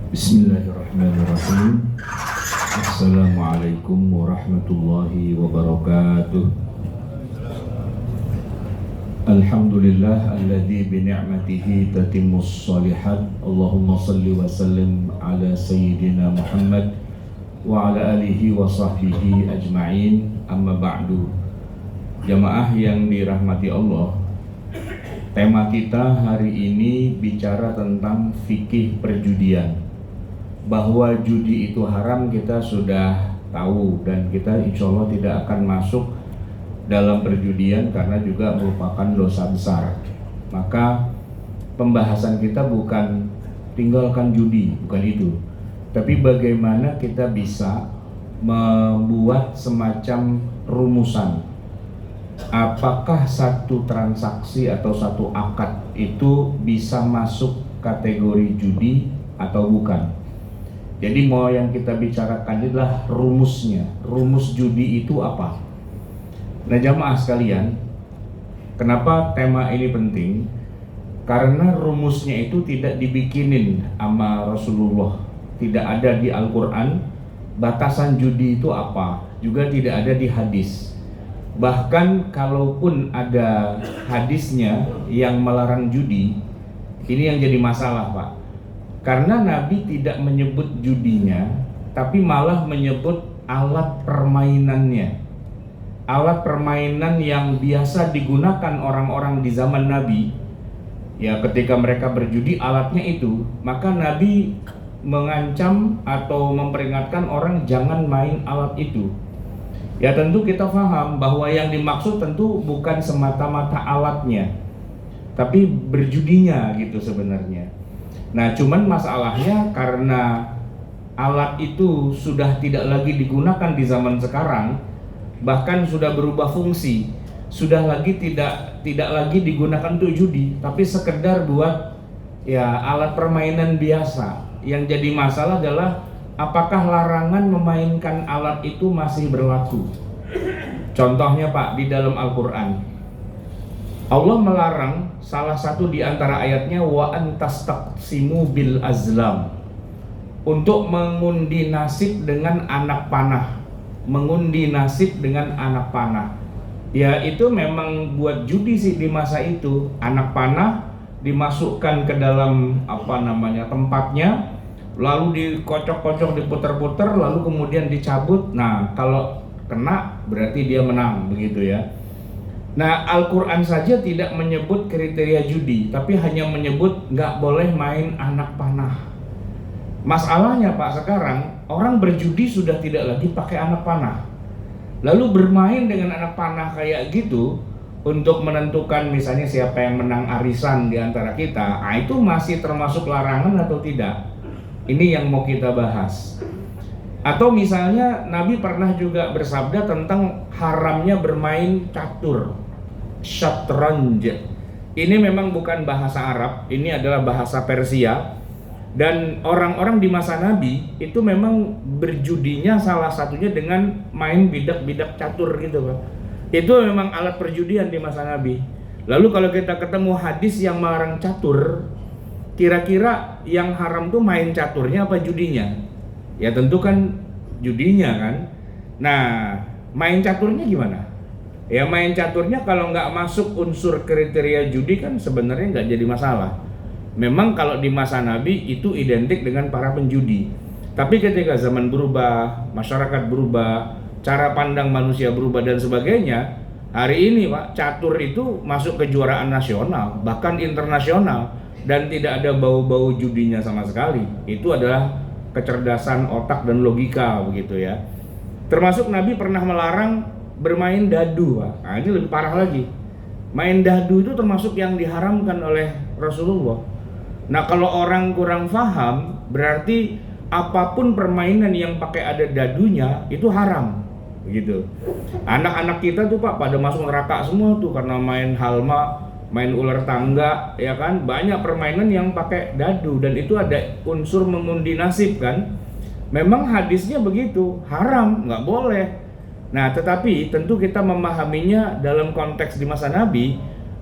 Bismillahirrahmanirrahim. Assalamualaikum warahmatullahi wabarakatuh. Alhamdulillah alladzi bi ni'matihi tatimmus shalihat. Allahumma shalli wa sallim ala sayyidina Muhammad wa ala alihi wa sahbihi ajma'in. Amma ba'du. Jamaah yang dirahmati Allah, tema kita hari ini bicara tentang fikih perjudian. Bahwa judi itu haram kita sudah tahu, dan kita insya Allah tidak akan masuk dalam perjudian karena juga merupakan dosa besar. Maka pembahasan kita bukan tinggalkan judi, bukan itu, tapi bagaimana kita bisa membuat semacam rumusan. Apakah satu transaksi atau satu akad itu bisa masuk kategori judi atau bukan? Jadi mau yang kita bicarakan adalah rumusnya. Rumus judi itu apa? Nah jamaah sekalian, kenapa tema ini penting? Karena rumusnya itu tidak dibikinin sama Rasulullah. Tidak ada di Al-Quran. Batasan judi itu apa? Juga tidak ada di hadis. Bahkan kalaupun ada hadisnya yang melarang judi, ini yang jadi masalah, Pak. Karena Nabi tidak menyebut judinya, tapi malah menyebut alat permainannya. Alat permainan yang biasa digunakan orang-orang di zaman Nabi. Ya, ketika mereka berjudi alatnya itu, maka Nabi mengancam atau memperingatkan orang jangan main alat itu. Ya tentu kita paham bahwa yang dimaksud tentu bukan semata-mata alatnya, tapi berjudinya gitu sebenarnya. Nah cuman masalahnya karena alat itu sudah tidak lagi digunakan di zaman sekarang, bahkan sudah berubah fungsi, sudah lagi tidak lagi digunakan untuk judi, tapi sekedar buat ya alat permainan biasa. Yang jadi masalah adalah apakah larangan memainkan alat itu masih berlaku. Contohnya Pak, di dalam Al-Quran Allah melarang salah satu di antara ayatnya wa antastaqsimu bil azlam, untuk mengundi nasib dengan anak panah. Mengundi nasib dengan anak panah. Ya itu memang buat judi sih di masa itu. Anak panah dimasukkan ke dalam tempatnya, lalu dikocok-kocok, diputer-puter, lalu kemudian dicabut. Nah, kalau kena berarti dia menang, begitu ya. Nah, Al-Quran saja tidak menyebut kriteria judi, tapi hanya menyebut nggak boleh main anak panah. Masalahnya Pak, sekarang orang berjudi sudah tidak lagi pakai anak panah. Lalu bermain dengan anak panah kayak gitu untuk menentukan misalnya siapa yang menang arisan di antara kita, itu masih termasuk larangan atau tidak? Ini yang mau kita bahas. Atau misalnya Nabi pernah juga bersabda tentang haramnya bermain catur, syatranj. Ini memang bukan bahasa Arab, ini adalah bahasa Persia. Dan orang-orang di masa Nabi itu memang berjudinya salah satunya dengan main bidak-bidak catur gitu Pak. Itu memang alat perjudian di masa Nabi. Lalu kalau kita ketemu hadis yang melarang catur, kira-kira yang haram tuh main caturnya apa judinya? Ya tentu kan judinya kan. Nah main caturnya gimana? Ya main caturnya kalau nggak masuk unsur kriteria judi kan sebenarnya nggak jadi masalah. Memang kalau di masa Nabi itu identik dengan para penjudi. Tapi ketika zaman berubah, masyarakat berubah, cara pandang manusia berubah dan sebagainya, hari ini Pak, catur itu masuk kejuaraan nasional, bahkan internasional, dan tidak ada bau-bau judinya sama sekali. Itu adalah kecerdasan otak dan logika begitu ya. Termasuk Nabi pernah melarang bermain dadu Pak. Nah ini lebih parah lagi. Main dadu itu termasuk yang diharamkan oleh Rasulullah. Nah kalau orang kurang paham, berarti apapun permainan yang pakai ada dadunya itu haram begitu. Anak-anak kita tuh Pak pada masuk neraka semua tuh karena main halma, main ular tangga, ya kan, banyak permainan yang pakai dadu, dan itu ada unsur mengundi nasib kan. Memang hadisnya begitu, haram, nggak boleh. Nah tetapi tentu kita memahaminya dalam konteks di masa Nabi.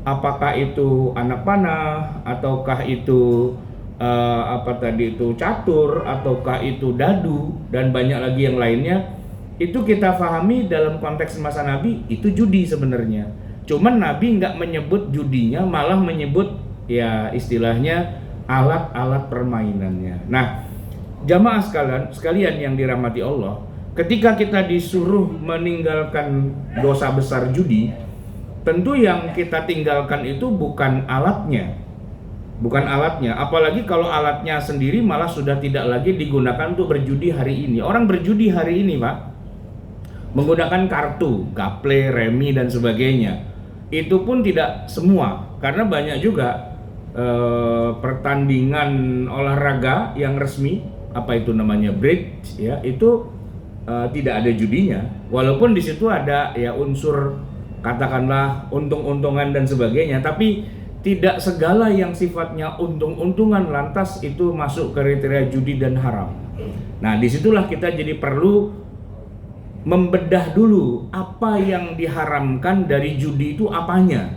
Apakah itu anak panah ataukah itu apa tadi itu catur ataukah itu dadu dan banyak lagi yang lainnya, itu kita pahami dalam konteks masa Nabi itu judi sebenarnya. Cuman Nabi nggak menyebut judinya, malah menyebut ya istilahnya alat-alat permainannya. Nah, jamaah sekalian yang dirahmati Allah, ketika kita disuruh meninggalkan dosa besar judi, tentu yang kita tinggalkan itu bukan alatnya, apalagi kalau alatnya sendiri malah sudah tidak lagi digunakan untuk berjudi hari ini. Orang berjudi hari ini, Pak, menggunakan kartu, gaple, remi dan sebagainya. Itu pun tidak semua, karena banyak juga pertandingan olahraga yang resmi, apa itu namanya, bridge ya, itu tidak ada judinya, walaupun di situ ada ya unsur katakanlah untung-untungan dan sebagainya, tapi tidak segala yang sifatnya untung-untungan lantas itu masuk kriteria judi dan haram. Nah, disitulah kita jadi perlu membedah dulu apa yang diharamkan dari judi itu apanya.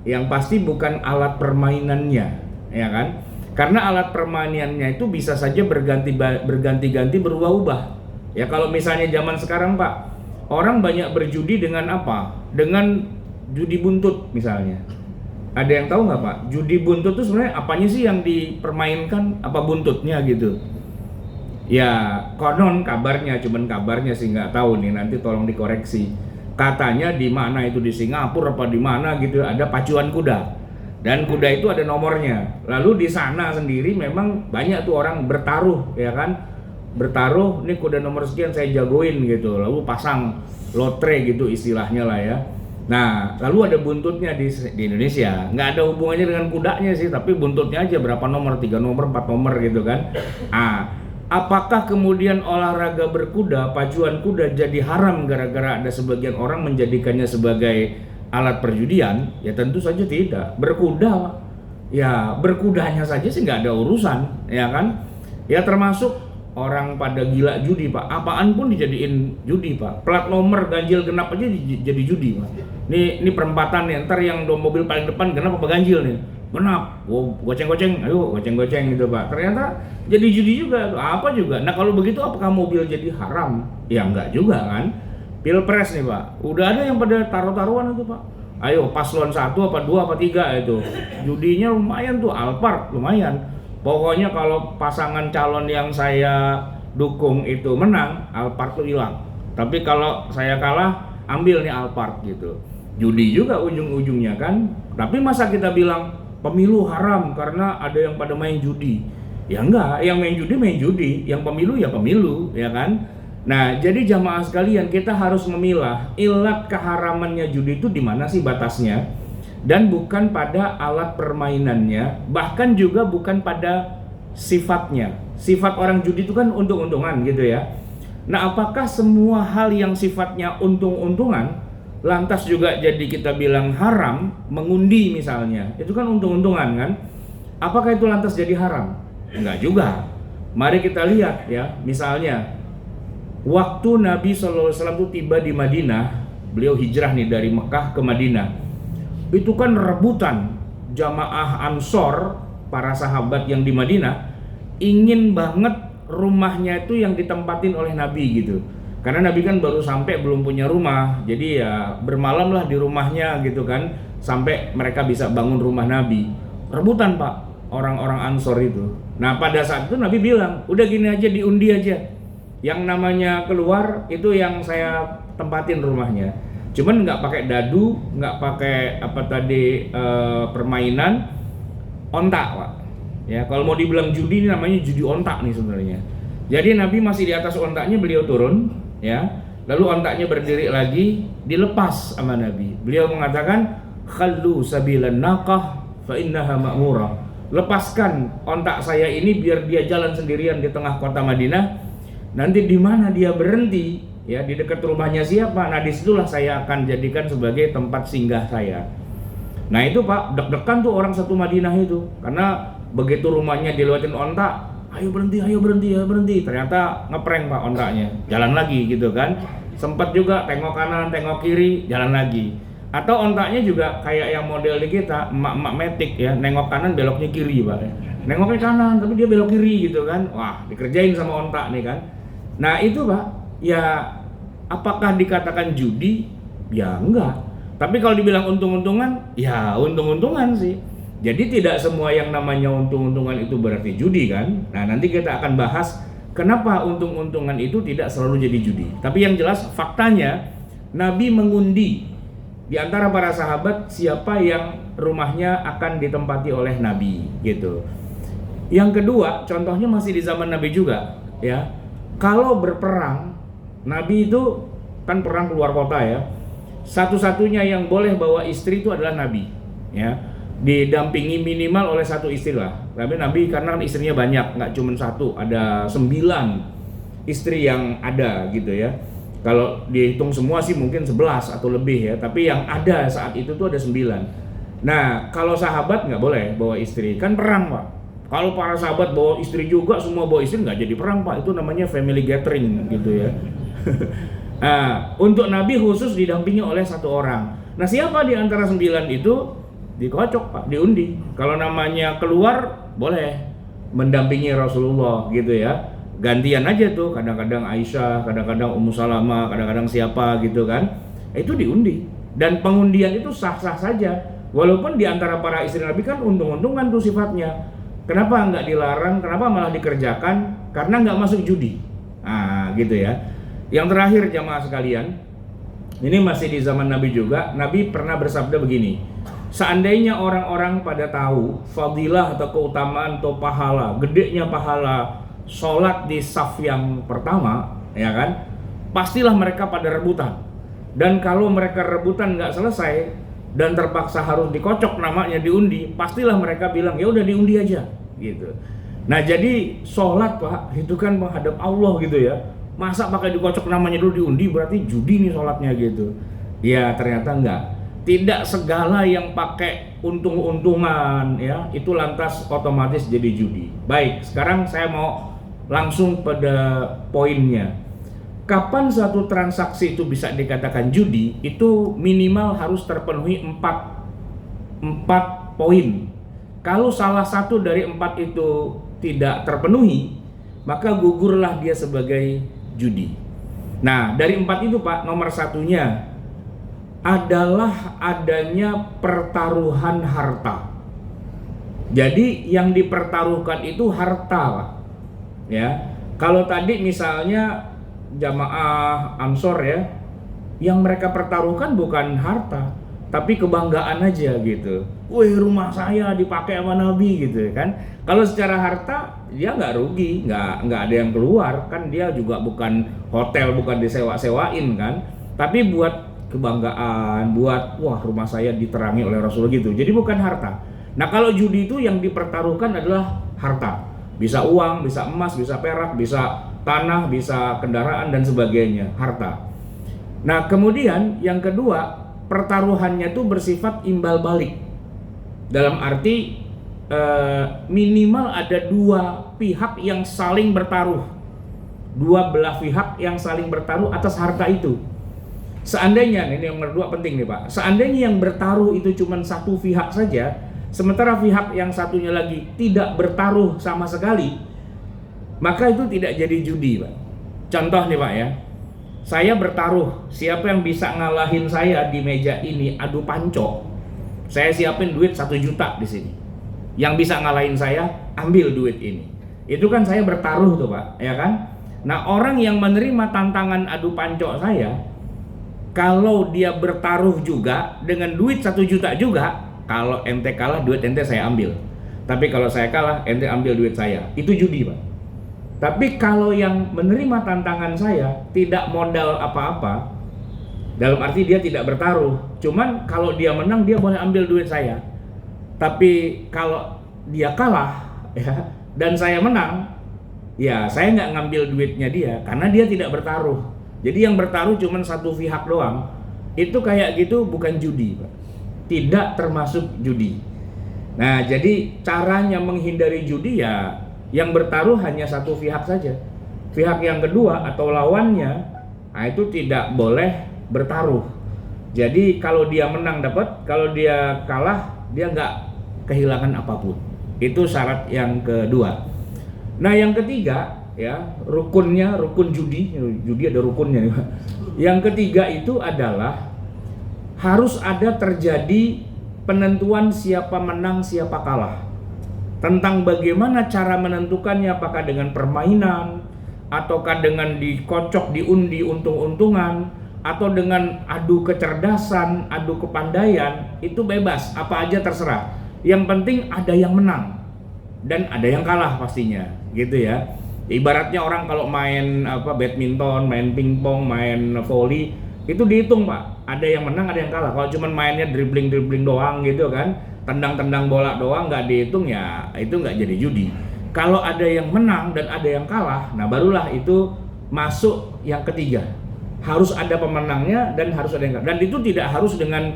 Yang pasti bukan alat permainannya, ya kan? Karena alat permainannya itu bisa saja berganti-ganti, berubah-ubah. Ya, kalau misalnya zaman sekarang, Pak, orang banyak berjudi dengan apa? Dengan judi buntut misalnya. Ada yang tahu nggak, Pak? Judi buntut itu sebenarnya apanya sih yang dipermainkan? Apa buntutnya gitu? Ya, konon kabarnya, cuman kabarnya sih nggak tahu nih, nanti tolong dikoreksi. Katanya di mana itu, di Singapura apa di mana gitu, ada pacuan kuda. Dan kuda itu ada nomornya. Lalu di sana sendiri memang banyak tuh orang bertaruh, ya kan? Bertaruh, ini kuda nomor sekian saya jagoin gitu. Lalu pasang lotre gitu istilahnya lah ya. Nah, lalu ada buntutnya di Indonesia. Nggak ada hubungannya dengan kudanya sih, tapi buntutnya aja berapa nomor, 3 nomor, 4 nomor gitu kan. Apakah kemudian olahraga berkuda, pacuan kuda jadi haram gara-gara ada sebagian orang menjadikannya sebagai alat perjudian? Ya tentu saja tidak. Berkuda, ya berkudanya saja sih nggak ada urusan, ya kan? Ya termasuk orang pada gila judi, Pak. Apaan pun dijadiin judi, Pak. Plat nomor ganjil genap aja jadi judi, Pak. Ini perempatan nih, ntar yang mobil paling depan genap apa ganjil nih? Genap, goceng-goceng, ayo goceng-goceng gitu, Pak. Ternyata jadi judi juga, apa juga. Nah kalau begitu apakah mobil jadi haram? Ya enggak juga kan. Pilpres nih, Pak, udah ada yang pada taruh-taruhan itu, Pak. Ayo paslon 1 apa 2 apa 3 itu. Judinya lumayan tuh, Alphard lumayan. Pokoknya kalau pasangan calon yang saya dukung itu menang, Alphard tuh hilang. Tapi kalau saya kalah, ambil nih Alphard gitu. Judi juga ujung-ujungnya kan. Tapi masa kita bilang pemilu haram karena ada yang pada main judi? Ya enggak, yang main judi, yang pemilu ya pemilu, ya kan? Nah, jadi jamaah sekalian, kita harus memilah ilat keharamannya judi itu di mana sih batasnya, dan bukan pada alat permainannya, bahkan juga bukan pada sifatnya. Sifat orang judi itu kan untung-untungan gitu ya. Nah, apakah semua hal yang sifatnya untung-untungan lantas juga jadi kita bilang haram? Mengundi misalnya, itu kan untung-untungan kan? Apakah itu lantas jadi haram? Enggak juga. Mari kita lihat ya, misalnya waktu Nabi SAW itu tiba di Madinah, beliau hijrah nih dari Mekah ke Madinah. Itu kan rebutan jamaah Ansor, para sahabat yang di Madinah, ingin banget rumahnya itu yang ditempatin oleh Nabi gitu. Karena Nabi kan baru sampai, belum punya rumah, jadi ya bermalam lah di rumahnya gitu kan, sampai mereka bisa bangun rumah Nabi. Rebutan, Pak, orang-orang Ansor itu. Nah pada saat itu Nabi bilang, udah gini aja, diundi aja. Yang namanya keluar itu yang saya tempatin rumahnya. Cuman nggak pakai dadu, nggak pakai apa tadi permainan, ontak, Pak. Ya kalau mau dibilang judi ini namanya judi ontak nih sebenarnya. Jadi Nabi masih di atas ontaknya, beliau turun, ya. Lalu ontaknya berdiri lagi, dilepas sama Nabi. Beliau mengatakan, "Khallu sabilan naqah fa innaha ma'murah." Lepaskan ontak saya ini biar dia jalan sendirian di tengah kota Madinah. Nanti di mana dia berhenti, ya di dekat rumahnya siapa, nah disitulah saya akan jadikan sebagai tempat singgah saya. Nah itu, Pak, deg-degan tuh orang satu Madinah itu, karena begitu rumahnya dilewatin ontak, ayo berhenti. Ternyata ngeprank, Pak, ontaknya, jalan lagi gitu kan. Sempat juga tengok kanan, tengok kiri, jalan lagi. Atau ontaknya juga kayak yang model di kita, emak-emak metik ya, nengok kanan beloknya kiri, Pak. nengoknya kanan tapi dia belok kiri gitu kan, wah dikerjain sama onta nih kan. Nah itu Pak, ya apakah dikatakan judi? Ya enggak. Tapi kalau dibilang untung-untungan, ya untung-untungan sih. Jadi tidak semua yang namanya untung-untungan itu berarti judi kan. Nah nanti kita akan bahas kenapa untung-untungan itu tidak selalu jadi judi. Tapi yang jelas faktanya Nabi mengundi di antara para sahabat siapa yang rumahnya akan ditempati oleh Nabi gitu. Yang kedua, contohnya masih di zaman Nabi juga ya. Kalau berperang, Nabi itu kan perang keluar kota ya. Satu-satunya yang boleh bawa istri itu adalah Nabi ya. Didampingi minimal oleh satu istri lah. Tapi Nabi karena istrinya banyak, nggak cuma satu, ada 9 istri yang ada gitu ya. Kalau dihitung semua sih mungkin 11 atau lebih ya. Tapi yang ada saat itu tuh ada 9. Nah kalau sahabat nggak boleh bawa istri, kan perang Pak. Kalau para sahabat bawa istri juga, semua bawa istri, nggak jadi perang Pak. Itu namanya family gathering gitu ya. Nah untuk Nabi khusus didampingi oleh satu orang. Nah siapa di antara 9 itu? Dikocok Pak, diundi. Kalau namanya keluar boleh mendampingi Rasulullah gitu ya. Gantian aja tuh, kadang-kadang Aisyah, kadang-kadang Ummu Salamah, kadang-kadang siapa gitu kan. Itu diundi. Dan pengundian itu sah-sah saja. Walaupun di antara para istri Nabi kan untung-untungan tuh sifatnya. Kenapa nggak dilarang? Kenapa malah dikerjakan? Karena nggak masuk judi. Nah gitu ya. Yang terakhir jamaah sekalian, ini masih di zaman Nabi juga. Nabi pernah bersabda begini. Seandainya orang-orang pada tahu fadilah atau keutamaan atau pahala, gedenya pahala sholat di saf yang pertama, ya kan? Pastilah mereka pada rebutan. Dan kalau mereka rebutan nggak selesai dan terpaksa harus dikocok namanya diundi, pastilah mereka bilang ya udah diundi aja, gitu. Nah jadi sholat Pak itu kan menghadap Allah gitu ya. Masa pakai dikocok namanya dulu diundi berarti judi nih sholatnya gitu. Ya ternyata enggak. Tidak segala yang pakai untung-untungan ya itu lantas otomatis jadi judi. Baik, sekarang saya mau langsung pada poinnya. Kapan suatu transaksi itu bisa dikatakan judi? Itu minimal harus terpenuhi 4 poin. Kalau salah satu dari 4 itu tidak terpenuhi, maka gugurlah dia sebagai judi. Nah, dari 4 itu Pak, nomor satunya adalah adanya pertaruhan harta. Jadi yang dipertaruhkan itu harta, Pak. Ya. Kalau tadi misalnya jamaah Ansor ya, yang mereka pertaruhkan bukan harta, tapi kebanggaan aja gitu. Wih, rumah saya dipakai sama Nabi gitu kan. Kalau secara harta dia nggak rugi, nggak ada yang keluar kan, dia juga bukan hotel, bukan disewa-sewain kan. Tapi buat kebanggaan, buat wah rumah saya diterangi oleh Rasul gitu. Jadi bukan harta. Nah kalau judi itu yang dipertaruhkan adalah harta. Bisa uang, bisa emas, bisa perak, bisa tanah, bisa kendaraan dan sebagainya, harta. Nah kemudian yang kedua, pertaruhannya itu bersifat imbal balik. Dalam arti minimal ada 2 pihak yang saling bertaruh. 2 belah pihak yang saling bertaruh atas harta itu. Seandainya, ini yang kedua penting nih Pak, seandainya yang bertaruh itu cuma satu pihak saja, sementara pihak yang satunya lagi tidak bertaruh sama sekali, maka itu tidak jadi judi Pak. Contoh nih Pak ya, saya bertaruh, siapa yang bisa ngalahin saya di meja ini adu panco, saya siapin duit 1 juta di sini. Yang bisa ngalahin saya, ambil duit ini. Itu kan saya bertaruh tuh Pak, ya kan? Nah orang yang menerima tantangan adu panco saya, kalau dia bertaruh juga dengan duit 1 juta juga, kalau ente kalah duit ente saya ambil. Tapi kalau saya kalah ente ambil duit saya. Itu judi Pak. Tapi kalau yang menerima tantangan saya tidak modal apa-apa, dalam arti dia tidak bertaruh, cuman kalau dia menang dia boleh ambil duit saya. Tapi kalau dia kalah ya, dan saya menang, ya saya nggak ngambil duitnya dia karena dia tidak bertaruh. Jadi yang bertaruh cuma satu pihak doang. Itu kayak gitu bukan judi Pak. Tidak termasuk judi. Nah jadi caranya menghindari judi ya, yang bertaruh hanya satu pihak saja. Pihak yang kedua atau lawannya, nah itu tidak boleh bertaruh. Jadi kalau dia menang dapat, kalau dia kalah dia nggak kehilangan apapun. Itu syarat yang kedua. Nah, yang ketiga ya, rukunnya, rukun judi ada rukunnya. Yang ketiga itu adalah harus ada terjadi penentuan siapa menang, siapa kalah. Tentang bagaimana cara menentukannya, apakah dengan permainan, ataukah dengan dikocok, diundi untung-untungan, atau dengan adu kecerdasan, adu kepandaian, itu bebas, apa aja terserah. Yang penting ada yang menang dan ada yang kalah pastinya, gitu ya. Ibaratnya orang kalau main badminton, main pingpong, main volley, itu dihitung Pak, ada yang menang, ada yang kalah. Kalau cuma mainnya dribbling doang gitu kan, tendang bola doang, nggak dihitung, ya itu nggak jadi judi. Kalau ada yang menang dan ada yang kalah, nah barulah itu masuk yang ketiga. Harus ada pemenangnya dan harus ada yang kalah. Dan itu tidak harus dengan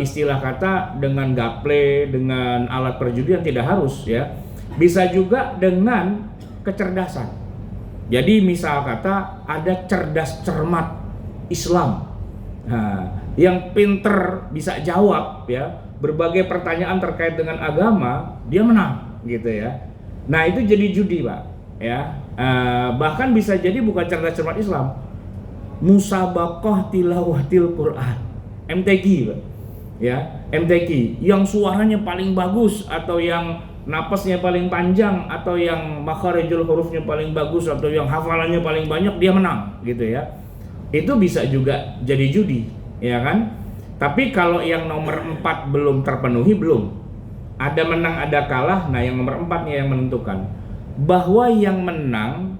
istilah kata dengan gaple, dengan alat perjudian, tidak harus ya. Bisa juga dengan kecerdasan. Jadi misal kata ada cerdas cermat Islam, nah, yang pinter bisa jawab ya berbagai pertanyaan terkait dengan agama, dia menang gitu ya. Nah itu jadi judi Pak ya. Bahkan bisa jadi bukan cerdas cermat Islam, musabaqah tilawatil Quran, MTQ Pak ya, MTQ yang suaranya paling bagus, atau yang napasnya paling panjang, atau yang makharijul hurufnya paling bagus, atau yang hafalannya paling banyak, dia menang gitu ya. Itu bisa juga jadi judi ya kan. Tapi kalau yang nomor 4 belum terpenuhi, belum ada menang ada kalah, nah yang nomor 4-nya yang menentukan bahwa yang menang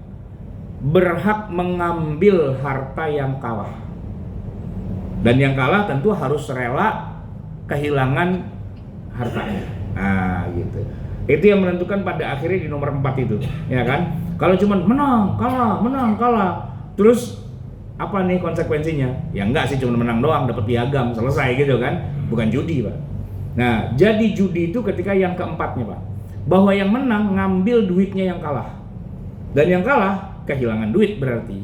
berhak mengambil harta yang kalah, dan yang kalah tentu harus rela kehilangan hartanya. Nah gitu. Itu yang menentukan pada akhirnya di nomor 4 itu ya kan. Kalau cuma menang kalah terus apa nih konsekuensinya? Ya enggak sih, cuma menang doang, dapat piagam, selesai gitu kan. Bukan judi Pak. Nah jadi judi itu ketika yang keempatnya Pak, bahwa yang menang ngambil duitnya yang kalah, dan yang kalah kehilangan duit berarti.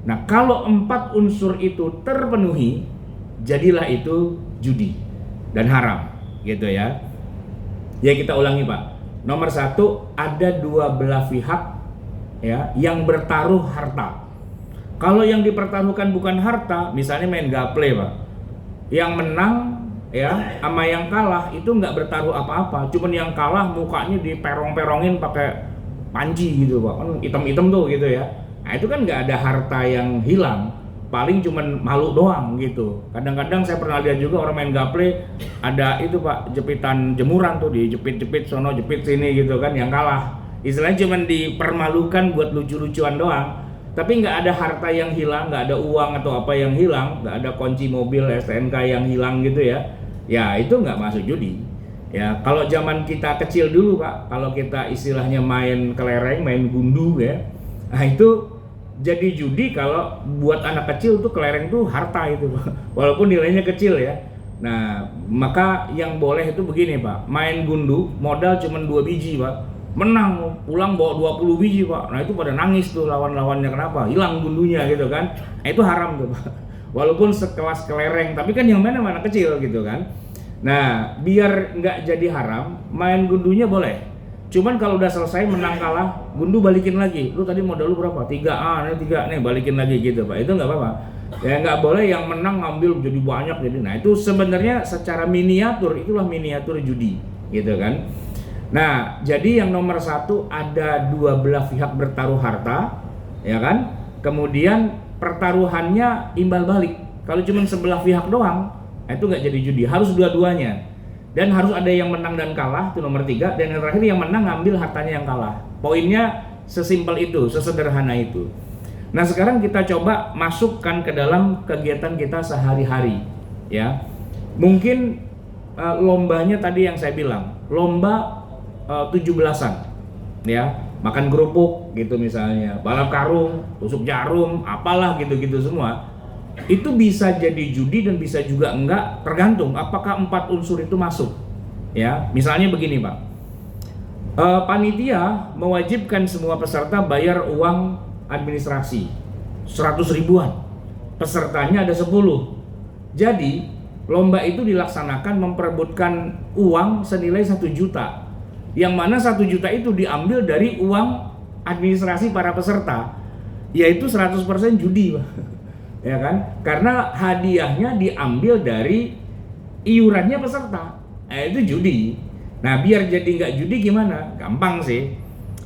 Nah kalau 4 unsur itu terpenuhi, jadilah itu judi dan haram gitu ya. Ya kita ulangi Pak. Nomor 1, ada dua belah pihak ya yang bertaruh harta. Kalau yang dipertaruhkan bukan harta, misalnya main gaple Pak, yang menang ya sama yang kalah itu nggak bertaruh apa-apa, cuman yang kalah mukanya diperong-perongin pakai panci gitu Pak, kan hitam-hitam tuh gitu ya. Nah itu kan nggak ada harta yang hilang, paling cuman malu doang gitu. Kadang-kadang saya pernah lihat juga orang main gaple, ada itu Pak, jepitan jemuran tuh, dijepit-jepit sono, jepit sini gitu kan, yang kalah istilahnya cuman dipermalukan buat lucu-lucuan doang. Tapi nggak ada harta yang hilang, nggak ada uang atau apa yang hilang, nggak ada kunci mobil STNK yang hilang gitu ya. Ya itu nggak masuk judi. Ya kalau zaman kita kecil dulu Pak, kalau kita istilahnya main kelereng, main gundu ya, nah itu jadi judi. Kalau buat anak kecil tuh kelereng tuh harta itu Pak, walaupun nilainya kecil ya. Nah maka yang boleh itu begini Pak, main gundu modal cuma 2 biji Pak, menang pulang bawa 20 biji Pak. Nah itu pada nangis tuh lawan-lawannya, kenapa? Hilang gundunya gitu kan. Nah itu haram tuh Pak. Walaupun sekelas kelereng, tapi kan yang main mana kecil gitu kan. Nah biar nggak jadi haram, main gundunya boleh. Cuman kalau udah selesai menang kalah, gundu balikin lagi. Lu tadi modal lu berapa? 3A, ini 3 nih, balikin lagi gitu Pak. Itu nggak apa-apa. Ya nggak boleh yang menang ngambil jadi banyak jadi. Nah itu sebenarnya secara miniatur, itulah miniatur judi gitu kan. Nah, jadi yang nomor 1 ada dua belah pihak bertaruh harta, ya kan? Kemudian pertaruhannya imbal balik. Kalau cuma sebelah pihak doang, itu nggak jadi judi. Harus dua-duanya. Dan harus ada yang menang dan kalah, itu nomor 3. Dan yang terakhir yang menang ngambil hartanya yang kalah. Poinnya sesimpel itu, sesederhana itu. Nah, sekarang kita coba masukkan ke dalam kegiatan kita sehari-hari, ya. Mungkin lombanya tadi yang saya bilang, lomba 17-an ya, makan kerupuk gitu misalnya, balap karung, tusuk jarum, apalah gitu-gitu semua. Itu bisa jadi judi dan bisa juga enggak, tergantung apakah 4 unsur itu masuk ya. Misalnya begini Pak, panitia mewajibkan semua peserta bayar uang administrasi 100 ribuan, pesertanya ada 10. Jadi lomba itu dilaksanakan memperebutkan uang senilai 1 juta. yang mana 1 juta itu diambil dari uang administrasi para peserta, yaitu 100% judi, Pak. Ya kan? Karena hadiahnya diambil dari iurannya peserta. Itu judi. Nah, biar jadi nggak judi gimana? Gampang sih.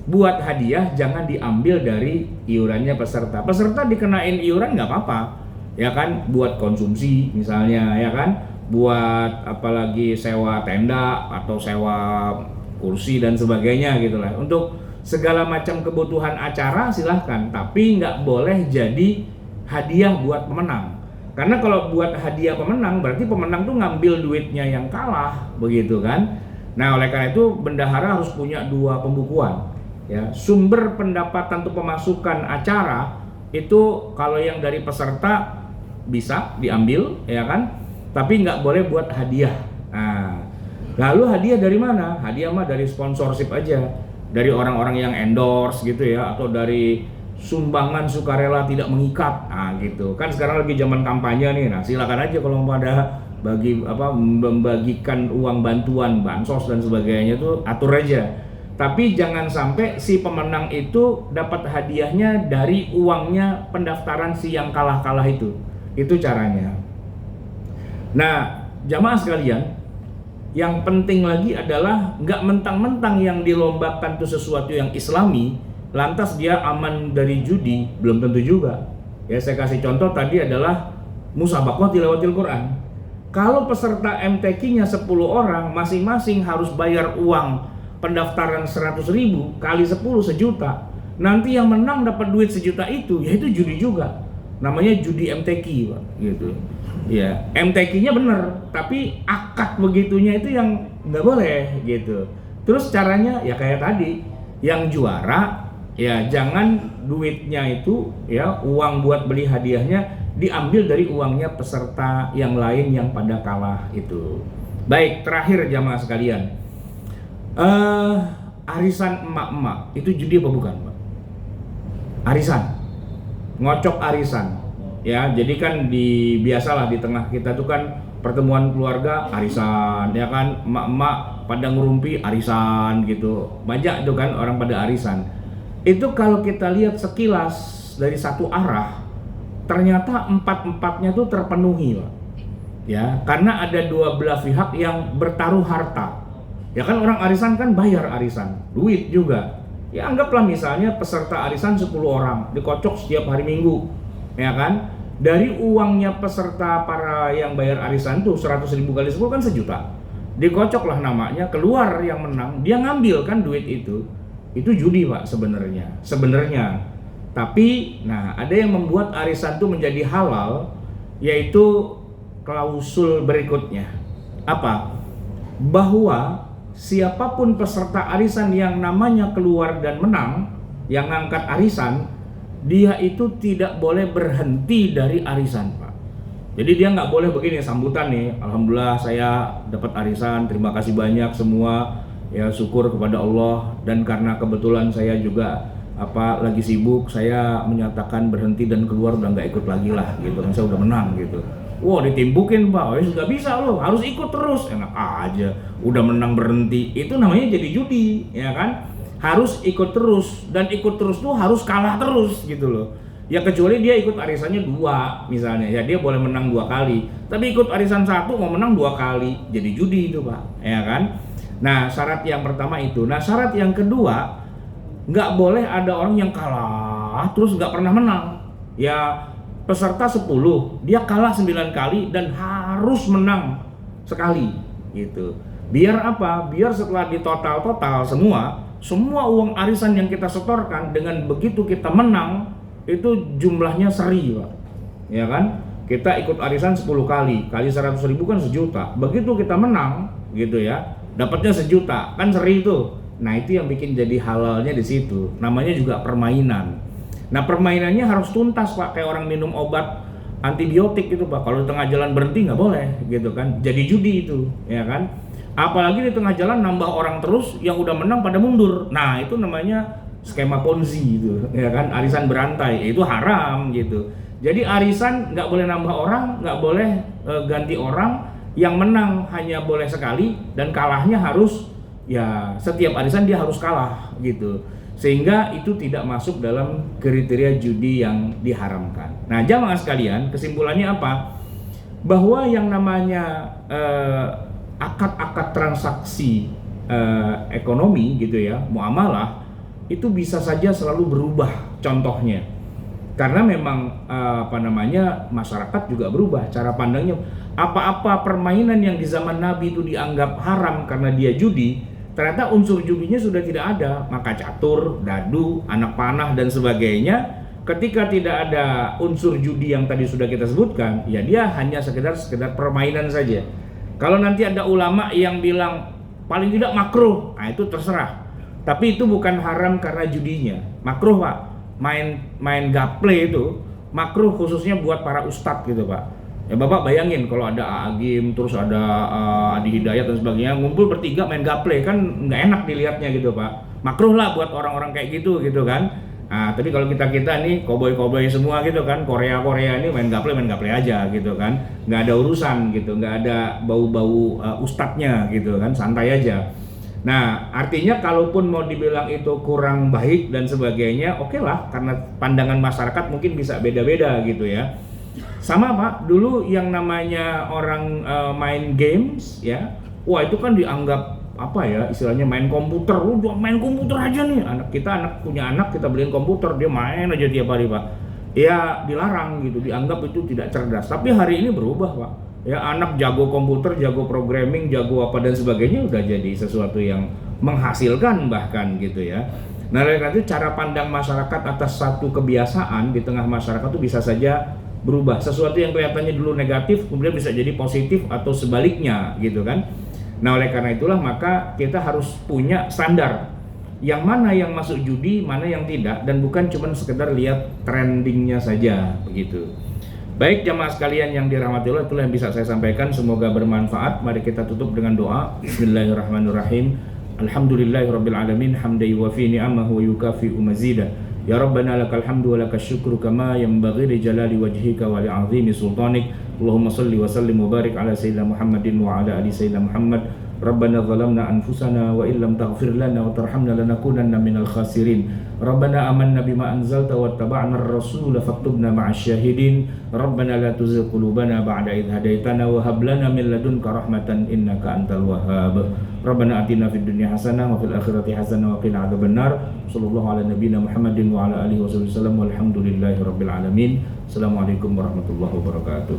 Buat hadiah jangan diambil dari iurannya peserta. Peserta dikenain iuran nggak apa-apa, ya kan? Buat konsumsi misalnya, ya kan? Buat apalagi sewa tenda atau sewa kursi dan sebagainya gitulah. Untuk segala macam kebutuhan acara silahkan, tapi nggak boleh jadi hadiah buat pemenang. Karena kalau buat hadiah pemenang berarti pemenang tuh ngambil duitnya yang kalah, begitu kan? Nah, oleh karena itu bendahara harus punya 2 pembukuan. Ya, sumber pendapatan atau pemasukan acara itu kalau yang dari peserta bisa diambil, ya kan? Tapi nggak boleh buat hadiah. Nah, lalu hadiah dari mana? Hadiah mah dari sponsorship aja, dari orang-orang yang endorse gitu ya, atau dari sumbangan sukarela tidak mengikat. Nah, gitu. Kan sekarang lagi zaman kampanye nih. Nah, silakan aja kalau mau ada membagikan uang bantuan, bansos dan sebagainya itu atur aja. Tapi jangan sampai si pemenang itu dapat hadiahnya dari uangnya pendaftaran si yang kalah-kalah itu. Itu caranya. Nah, jamaah sekalian, yang penting lagi adalah nggak mentang-mentang yang dilombakan itu sesuatu yang islami, lantas dia aman dari judi, belum tentu juga. Ya, saya kasih contoh tadi adalah musabaqah tilawatil Quran. Kalau peserta MTQ-nya 10 orang, masing-masing harus bayar uang pendaftaran 100.000 kali 10 1 juta. Nanti yang menang dapat duit 1 juta itu, ya itu judi juga. Namanya judi MTQ, Pak, gitu. Ya, MTQ-nya bener, tapi akad begitunya itu yang nggak boleh gitu. Terus caranya ya kayak tadi, yang juara ya jangan duitnya itu ya uang buat beli hadiahnya diambil dari uangnya peserta yang lain yang pada kalah itu. Baik, terakhir jamaah sekalian. Arisan emak-emak itu judi apa bukan, Pak? Arisan, ngocok arisan, ya. Jadi kan biasalah di tengah kita tuh kan pertemuan keluarga arisan, ya kan, emak-emak pada ngerumpi arisan gitu, banyak tuh kan orang pada arisan. Itu kalau kita lihat sekilas dari satu arah, ternyata 4-4-nya tuh terpenuhi, Pak. Ya, karena ada 2 belah pihak yang bertaruh harta. Ya kan orang arisan kan bayar arisan, duit juga. Ya anggaplah misalnya peserta arisan 10 orang, dikocok setiap hari Minggu. Ya kan? Dari uangnya peserta para yang bayar arisan tuh 100.000 kali 10 kan 1 juta. Dikocoklah namanya, keluar yang menang, dia ngambil kan duit itu. Itu judi, Pak, sebenarnya. Tapi nah ada yang membuat arisan itu menjadi halal, yaitu klausul berikutnya. Apa? Bahwa siapapun peserta arisan yang namanya keluar dan menang, yang ngangkat arisan, dia itu tidak boleh berhenti dari arisan, Pak. Jadi dia nggak boleh begini sambutan nih, alhamdulillah saya dapat arisan, terima kasih banyak semua, ya syukur kepada Allah, dan karena kebetulan saya juga lagi sibuk, saya menyatakan berhenti dan keluar, udah nggak ikut lagi lah gitu kan, saya udah menang gitu. Wah, ditimbukin, Pak, nggak bisa loh, harus ikut terus. Enak aja, udah menang berhenti, itu namanya jadi judi, ya kan? Harus ikut terus, dan ikut terus tuh harus kalah terus gitu loh. Ya kecuali dia ikut arisannya 2 misalnya, ya dia boleh menang 2 kali. Tapi ikut arisan 1 mau menang 2 kali, jadi judi itu, Pak, ya kan? Nah, syarat yang pertama itu. Nah, syarat yang kedua, nggak boleh ada orang yang kalah terus nggak pernah menang. Ya peserta 10, dia kalah 9 kali dan harus menang sekali gitu. Biar apa? Biar setelah ditotal semua uang arisan yang kita setorkan, dengan begitu kita menang itu jumlahnya seri, Pak. Ya kan? Kita ikut arisan 10 kali 100.000 kan 1 juta. Begitu kita menang gitu ya, dapatnya 1 juta, kan seri itu. Nah, itu yang bikin jadi halalnya di situ. Namanya juga permainan. Nah, permainannya harus tuntas, Pak, kayak orang minum obat antibiotik gitu, Pak. Kalau di tengah jalan berhenti nggak boleh gitu kan. Jadi judi itu, ya kan? Apalagi di tengah jalan nambah orang terus, yang udah menang pada mundur. Nah, itu namanya skema Ponzi itu, ya kan? Arisan berantai, itu haram gitu. Jadi arisan nggak boleh nambah orang, nggak boleh ganti orang. Yang menang hanya boleh sekali dan kalahnya harus ya setiap arisan dia harus kalah gitu, sehingga itu tidak masuk dalam kriteria judi yang diharamkan. Nah, jamaah sekalian, kesimpulannya apa? Bahwa yang namanya akad-akad transaksi ekonomi gitu ya, muamalah, itu bisa saja selalu berubah contohnya, karena memang masyarakat juga berubah cara pandangnya. Apa-apa permainan yang di zaman Nabi itu dianggap haram karena dia judi, ternyata unsur judinya sudah tidak ada. Maka catur, dadu, anak panah dan sebagainya, ketika tidak ada unsur judi yang tadi sudah kita sebutkan, ya dia hanya sekedar permainan saja. Kalau nanti ada ulama yang bilang paling tidak makruh, nah itu terserah. Tapi itu bukan haram karena judinya. Makruh, Pak. Main gaple itu makruh khususnya buat para ustadz gitu, Pak. Ya Bapak bayangin kalau ada Agim, terus ada Adi Hidayat dan sebagainya, ngumpul bertiga main gaple, kan nggak enak dilihatnya gitu, Pak. Makruh lah buat orang-orang kayak gitu kan. Nah, tapi kalau kita nih koboi semua gitu kan, Korea ini main gaple aja gitu kan, nggak ada urusan gitu, nggak ada bau-bau ustadznya gitu kan, santai aja. Nah, artinya kalaupun mau dibilang itu kurang baik dan sebagainya, oke lah, karena pandangan masyarakat mungkin bisa beda-beda gitu ya. Sama Pak, dulu yang namanya orang main games ya, wah itu kan dianggap istilahnya main komputer. Udah main komputer aja nih, punya anak kita beliin komputer, dia main aja tiap hari, Pak. Ya dilarang gitu, dianggap itu tidak cerdas. Tapi hari ini berubah, Pak. Ya anak jago komputer, jago programming, jago apa dan sebagainya, udah jadi sesuatu yang menghasilkan bahkan gitu ya. Nah, oleh karena itu cara pandang masyarakat atas satu kebiasaan di tengah masyarakat itu bisa saja berubah. Sesuatu yang kelihatannya dulu negatif kemudian bisa jadi positif atau sebaliknya gitu kan. Nah, oleh karena itulah maka kita harus punya standar yang mana yang masuk judi, mana yang tidak, dan bukan cuma sekedar lihat trendingnya saja begitu. Baik jamaah sekalian yang dirahmati Allah, itulah yang bisa saya sampaikan, semoga bermanfaat. Mari kita tutup dengan doa. Bismillahirrahmanirrahim. Alhamdulillahirabbil alamin, hamdan yuwafi ni'amahu wa yukafi'u mazidah. Ya Rabbana lakal hamdu wa lakas syukru kama yanbaghi li jalali wajhika wa li 'azimi sultanik. Allahumma shalli wa sallim wa barik ala sayyidina Muhammadin wa ala ali sayyidina Muhammad. Rabbana zalamna anfusana wa illam taghfir lana wa tarhamna lanakunanna minal khasirin. Rabbana amanna bima anzalta wa taba'na ar-rasula faktubna ma'asy syahidin. Rabbana la tuzigh qulubana ba'da idh hadaitana wa hab lana min ladunka rahmatan innaka antal wahhab. Rabbana atina fid dunya hasanah wa fil akhirati hasanah wa qina adzabannar. Sallallahu ala nabiyyina Muhammadin wa ala alihi wasallam. Walhamdulillahi rabbil alamin. Assalamualaikum warahmatullahi wabarakatuh.